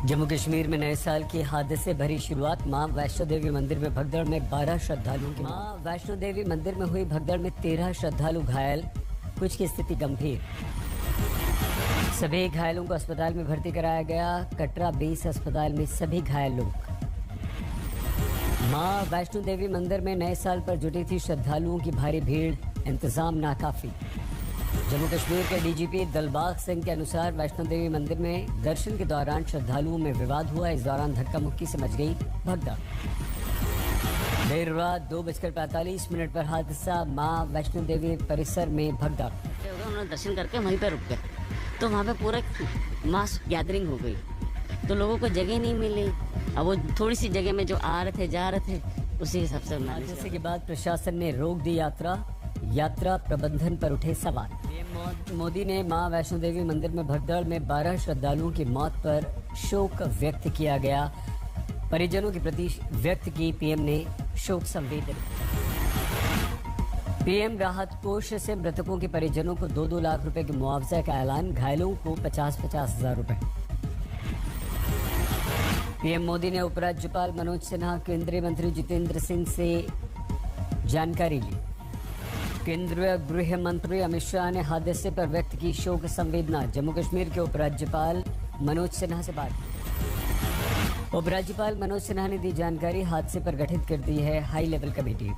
जम्मू कश्मीर में नए साल की हादसे भरी शुरुआत। मां वैष्णो देवी मंदिर में भगदड़ में 12 श्रद्धालुओं की मां वैष्णो देवी मंदिर में हुई भगदड़ में 13 श्रद्धालु घायल, कुछ की स्थिति गंभीर। सभी घायलों को अस्पताल में भर्ती कराया गया। कटरा बेस अस्पताल में सभी घायल लोग। मां वैष्णो देवी मंदिर में नए साल पर जुटी थी श्रद्धालुओं की भारी भीड़, इंतजाम नाकाफी। जम्मू कश्मीर के डीजीपी दिलबाग सिंह के अनुसार वैष्णो देवी मंदिर में दर्शन के दौरान श्रद्धालुओं में विवाद हुआ। इस दौरान धक्का मुक्की से मच गई भगदड़। देर रात 2:45 पर हादसा। मां वैष्णो देवी परिसर में भगदड़। उन्होंने दर्शन करके वहीं पर रुक गए, तो वहाँ पे पूरा मास गैदरिंग हो गई, तो लोगों को जगह नहीं मिली। अब वो थोड़ी सी जगह में जो आ रहे थे जा रहे थे, उसी हिसाब से हादसे के बाद प्रशासन ने रोक दी यात्रा प्रबंधन पर उठे सवाल। पीएम मोदी ने मां वैष्णो देवी मंदिर में भगदड़ में 12 श्रद्धालुओं की मौत पर शोक व्यक्त किया गया। परिजनों के प्रति व्यक्त की पीएम ने शोक संवेदना। पीएम राहत कोष से मृतकों के परिजनों को 2-2 लाख रुपए के मुआवजा का ऐलान, घायलों को 50-50 हजार रुपए। पीएम मोदी ने उपराज्यपाल मनोज सिन्हा, केंद्रीय मंत्री जितेंद्र सिंह से जानकारी ली। केंद्रीय गृह मंत्री अमित शाह ने हादसे पर व्यक्त की शोक संवेदना। जम्मू कश्मीर के उपराज्यपाल मनोज सिन्हा से बात। उपराज्यपाल मनोज सिन्हा ने दी जानकारी। हादसे पर गठित कर दी है high level committee.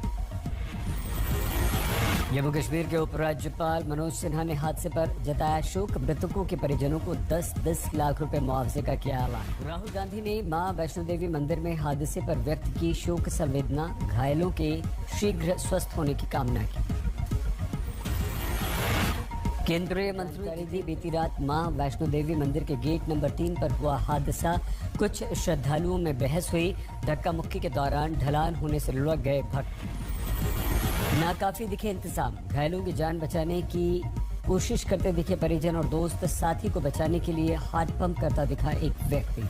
Jammu Kashmir के उपराज्यपाल मनोज सिन्हा ने हादसे पर जताया शोक। मृतकों के परिजनों को 10-10 लाख रुपए मुआवजे का किया ऐलान। राहुल गांधी ने मां वैष्णो देवी मंदिर में हादसे पर व्यक्त की शोक संवेदना। घायलों के शीघ्र स्वस्थ होने की कामना की। केंद्रीय मंत्री दी बीती रात मां वैष्णो देवी मंदिर के गेट नंबर 3 पर हुआ हादसा। कुछ श्रद्धालुओं में बहस हुई। धक्का मुक्की के दौरान ढलान होने से लुढ़क गए भक्त। नाकाफी दिखे इंतजाम। घायलों की जान बचाने की कोशिश करते दिखे परिजन और दोस्त। साथी को बचाने के लिए हाथ पंप करता दिखा एक व्यक्ति।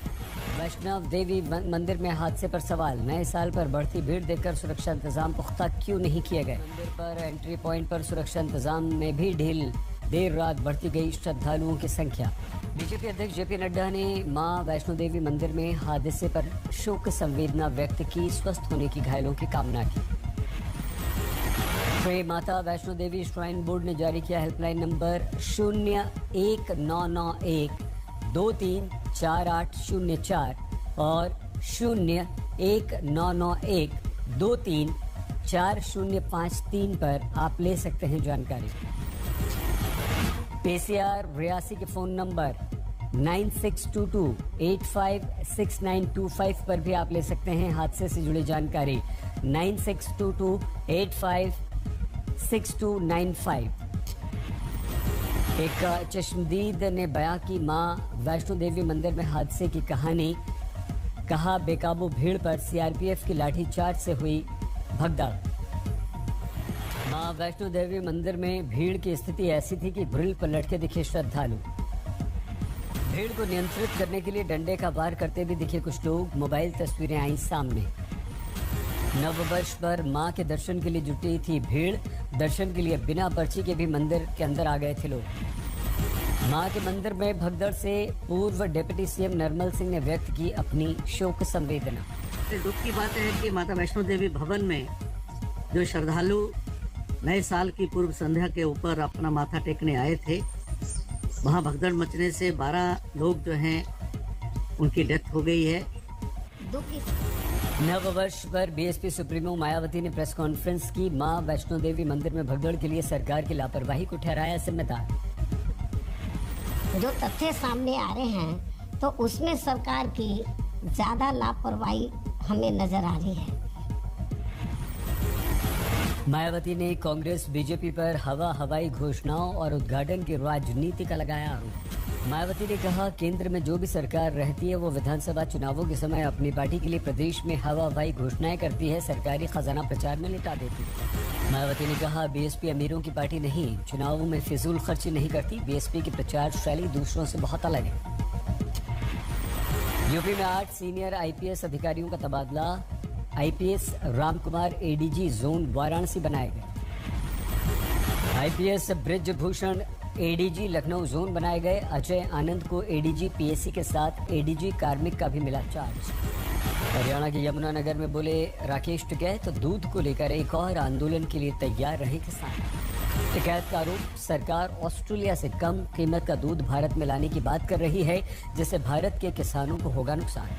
वैष्णो देवी मंदिर में हादसे पर सवाल। नए साल पर बढ़ती भीड़ देखकर सुरक्षा इंतजाम पुख्ता क्यों नहीं किए गए? मंदिर पर एंट्री पॉइंट पर सुरक्षा इंतजाम में भी ढील। देर रात बढ़ती गई श्रद्धालुओं की संख्या। बीजेपी अध्यक्ष जेपी नड्डा ने मां वैष्णो देवी मंदिर में हादसे पर शोक संवेदना व्यक्त की। स्वस्थ होने की घायलों की कामना की। श्री माता वैष्णो देवी श्राइन बोर्ड ने जारी किया हेल्पलाइन नंबर 01991234 4804 और 019912344053 पर आप ले सकते हैं जानकारी। पीसीआर रियासी के फोन नंबर 9622856925 पर भी आप ले सकते हैं हादसे से जुड़ी जानकारी। 9622856295। एक चश्मदीद ने बयां की मां वैष्णो देवी मंदिर में हादसे की कहानी। कहा बेकाबू भीड़ पर सीआरपीएफ की लाठीचार्ज से हुई भगदड़। मां वैष्णो देवी मंदिर में भीड़ की स्थिति ऐसी थी कि ग्रिल पर लटके दिखे श्रद्धालु। भीड़ को नियंत्रित करने के लिए डंडे का वार करते भी दिखे कुछ लोग। मोबाइल तस्वीरें आई सामने। नववर्ष पर मां के दर्शन के लिए जुटी थी भीड़। दर्शन के लिए बिना पर्ची के भी मंदिर के अंदर आ गए थे लोग। मां के मंदिर में भगदड़ से पूर्व डिप्टी सीएम नरमल सिंह ने व्यक्त की अपनी शोक संवेदना। दुख की बात है कि माता वैष्णो देवी भवन में जो श्रद्धालु नए साल की पूर्व संध्या के ऊपर अपना माथा टेकने आए थे, वहां भगदड़ मचने से 12 लोग जो हैं उनकी डेथ हो गई है। नववर्ष पर बीएसपी सुप्रीमो मायावती ने प्रेस कॉन्फ्रेंस की। मां वैष्णो देवी मंदिर में भगदड़ के लिए सरकार की लापरवाही को ठहराया जिम्मेदार। जो तथ्य सामने आ रहे हैं तो उसमें सरकार की ज्यादा लापरवाही हमें नजर आ रही है। मायावती ने कांग्रेस बीजेपी पर हवाई घोषणाओं और उद्घाटन की राजनीति का लगाया आरोप। मायावती ने कहा केंद्र में जो भी सरकार रहती है वो विधानसभा चुनावों के समय अपनी पार्टी के लिए प्रदेश में हवाई घोषणाएं करती है, सरकारी खजाना प्रचार में लुटा देती है। मायावती ने कहा बीएसपी अमीरों की पार्टी नहीं, चुनावों में फिजूल खर्ची नहीं करती। बीएसपी की प्रचार शैली दूसरों से बहुत अलग है। यूपी में 8 सीनियर आईपीएस अधिकारियों का तबादला। IPS Ramkumar ADG zone Varanasi बनाए गए। IPS Brijbhushan ADG Lucknow zone बनाए गए। अजय आनंद को एडीजी पीएससी के साथ एडीजी कार्मिक का भी मिला चार्ज। हरियाणा के यमुनानगर में बोले राकेश टिकैत, तो दूध को लेकर एक और आंदोलन के लिए तैयार रहे किसान। टिकैत का आरोप, सरकार ऑस्ट्रेलिया से कम कीमत का दूध भारत में लाने की बात कर रही है, जिससे भारत के किसानों को होगा नुकसान।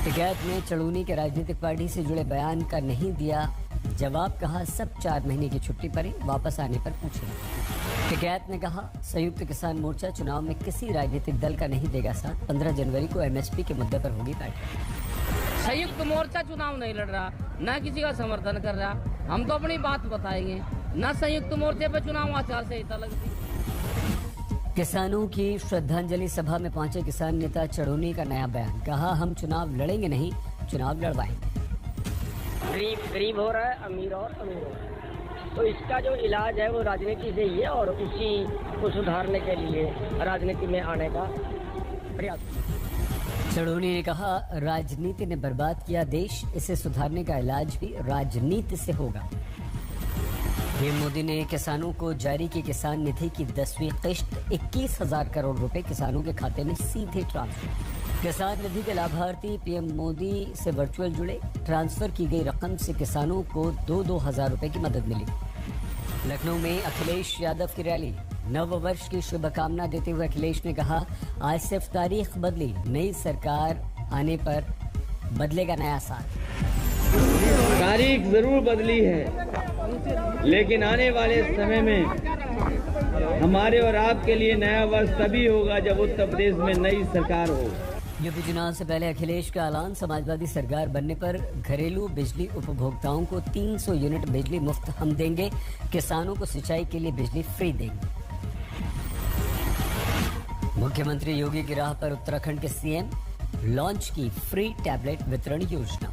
टिकैत ने चड़ूनी के राजनीतिक पार्टी से जुड़े बयान का नहीं दिया जवाब, कहा सब 4 महीने की छुट्टी पर वापस आने पर पूछे। टिकैत ने कहा संयुक्त किसान मोर्चा चुनाव में किसी राजनीतिक दल का नहीं देगा साथ। 15 जनवरी को एमएसपी के मुद्दे पर होगी बैठक। संयुक्त मोर्चा चुनाव नहीं लड़ रहा, न किसी का समर्थन कर रहा। हम तो अपनी बात बताएंगे, न संयुक्त मोर्चे पर चुनाव आचार संहिता लगती। किसानों की श्रद्धांजलि सभा में पहुंचे किसान नेता चड़ूनी का नया बयान, कहा हम चुनाव लड़ेंगे नहीं, चुनाव लड़वाएंगे। गरीब गरीब हो रहा है, अमीर और अमीर हो रहा है, तो इसका जो इलाज है वो राजनीति से ही है और उसी को सुधारने के लिए राजनीति में आने का प्रयास। चड़ूनी ने कहा राजनीति ने बर्बाद किया देश, इसे सुधारने का इलाज भी राजनीति से होगा। पीएम मोदी ने किसानों को जारी की किसान निधि की 10वीं किश्त 21,000 करोड़ रुपए किसानों के खाते में सीधे ट्रांसफर। किसान निधि के लाभार्थी पीएम मोदी से वर्चुअल जुड़े, ट्रांसफर की गई रकम से किसानों को 2-2 हजार रुपए की मदद मिली। लखनऊ में अखिलेश यादव की रैली, नव वर्ष की शुभकामना देते हुए अखिलेश ने कहा आज सिर्फ तारीख बदली, नई सरकार आने पर बदलेगा नया साल। तारीख जरूर बदली है, लेकिन आने वाले समय में हमारे और आपके लिए नया वर्ष तभी होगा जब उत्तर प्रदेश में नई सरकार हो। यूपी चुनाव से पहले अखिलेश का ऐलान, समाजवादी सरकार बनने पर घरेलू बिजली उपभोक्ताओं को 300 यूनिट बिजली मुफ्त हम देंगे, किसानों को सिंचाई के लिए बिजली फ्री देंगे। मुख्यमंत्री योगी की राह पर उत्तराखंड के सीएम, लॉन्च की फ्री टैबलेट वितरण योजना।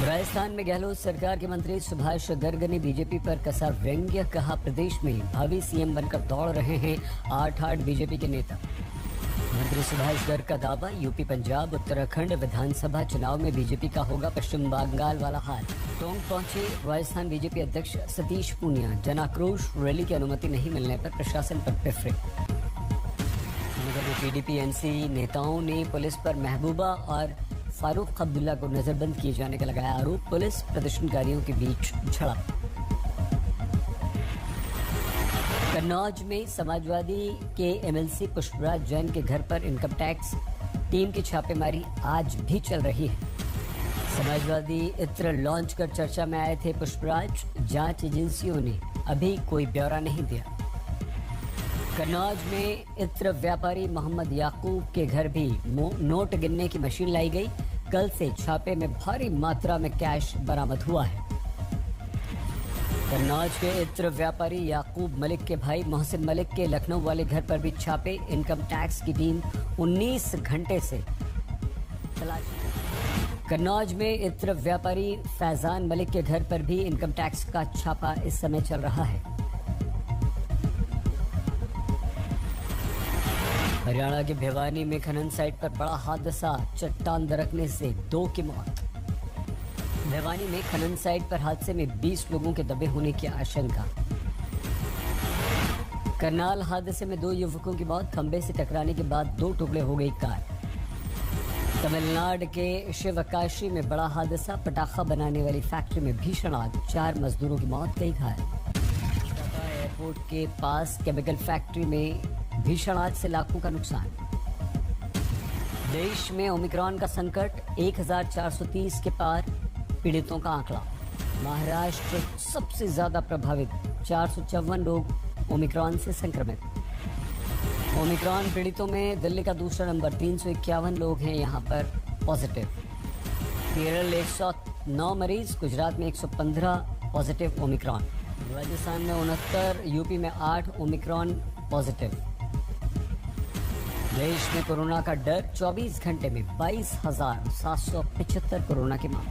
राजस्थान में गहलोत सरकार के मंत्री सुभाष गर्ग ने बीजेपी पर कसा व्यंग्य, कहा प्रदेश में भावी सीएम बनकर दौड़ रहे हैं 8 बीजेपी के नेता। मंत्री सुभाष गर्ग का दावा, यूपी पंजाब उत्तराखंड विधानसभा चुनाव में बीजेपी का होगा पश्चिम बंगाल वाला हाल। टोंक पहुंचे राजस्थान बीजेपी अध्यक्ष सतीश पूनिया, जनाक्रोश रैली की अनुमति नहीं मिलने पर प्रशासन पर टिप्पणी। पीडीपी एनसी नेताओं ने पुलिस पर महबूबा और फारूक अब्दुल्ला को नजरबंद किए जाने का लगाया आरोप, पुलिस प्रदर्शनकारियों के बीच झड़प। कन्नौज में समाजवादी के एमएलसी पुष्पराज जैन के घर पर इनकम टैक्स टीम की छापेमारी आज भी चल रही है। समाजवादी इत्र लॉन्च कर चर्चा में आए थे पुष्पराज, जांच एजेंसियों ने अभी कोई ब्यौरा नहीं दिया। कन्नौज में इत्र व्यापारी मोहम्मद याकूब के घर भी नोट गिनने की मशीन लाई गई। कल से छापे में भारी मात्रा में कैश बरामद हुआ है। कन्नौज के इत्र व्यापारी याकूब मलिक के भाई मोहसिन मलिक के लखनऊ वाले घर पर भी छापे, इनकम टैक्स की टीम 19 घंटे से तलाशी। कन्नौज में इत्र व्यापारी फैजान मलिक के घर पर भी इनकम टैक्स का छापा इस समय चल रहा है। हरियाणा के भिवानी में खनन साइट पर बड़ा हादसा, चट्टान दरकने से 2 की मौत। भिवानी में खनन साइट पर हादसे में 20 लोगों के दबे होने की आशंका। करनाल हादसे में 2 युवकों की मौत, खंबे से टकराने के बाद 2 टुकड़े हो गई कार। तमिलनाडु के शिवकाशी में बड़ा हादसा, पटाखा बनाने वाली फैक्ट्री में भीषण आग, 4 मजदूरों की मौत, कई घायल। एयरपोर्ट के पास केमिकल फैक्ट्री में भीषण आग से लाखों का नुकसान। देश में ओमिक्रॉन का संकट, 1430 के पार पीड़ितों का आंकड़ा। महाराष्ट्र सबसे ज्यादा प्रभावित, 454 लोग ओमिक्रॉन से संक्रमित। ओमिक्रॉन पीड़ितों में दिल्ली का दूसरा नंबर, 351 लोग हैं यहां पर पॉजिटिव। केरल 109 मरीज, गुजरात में 115 पॉजिटिव ओमिक्रॉन। राजस्थान में 69, यूपी में 8 ओमिक्रॉन पॉजिटिव। देश में कोरोना का डर, 24 घंटे में 22,775 कोरोना के मामले।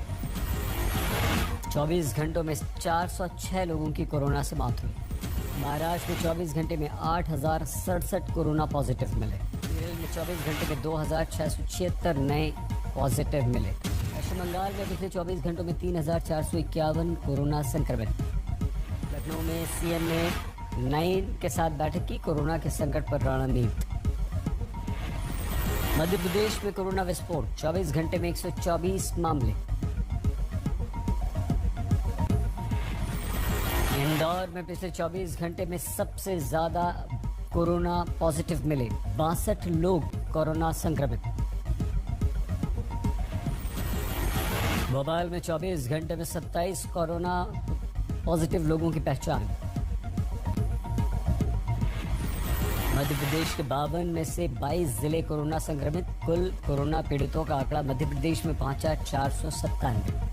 24 घंटों में 406 लोगों की कोरोना से मौत हुई। महाराष्ट्र में 24 घंटे में 8,067 कोरोना पॉजिटिव मिले। केरल में 24 घंटे में 2,676 नए पॉजिटिव मिले। पश्चिम बंगाल में पिछले 24 घंटों में 3,451 कोरोना संक्रमित। लखनऊ में सीएम ने 9 के साथ बैठक की, कोरोना के संकट पर रणनीति। मध्य प्रदेश में कोरोना विस्फोट, 24 घंटे में 124 मामले। इंदौर में पिछले 24 घंटे में सबसे ज्यादा कोरोना पॉजिटिव मिले, 62 लोग कोरोना संक्रमित। भोपाल में 24 घंटे में 27 कोरोना पॉजिटिव लोगों की पहचान। मध्य प्रदेश के 52 में से 22 जिले कोरोना संक्रमित, कुल कोरोना पीड़ितों का आंकड़ा मध्य प्रदेश में पहुंचा 497।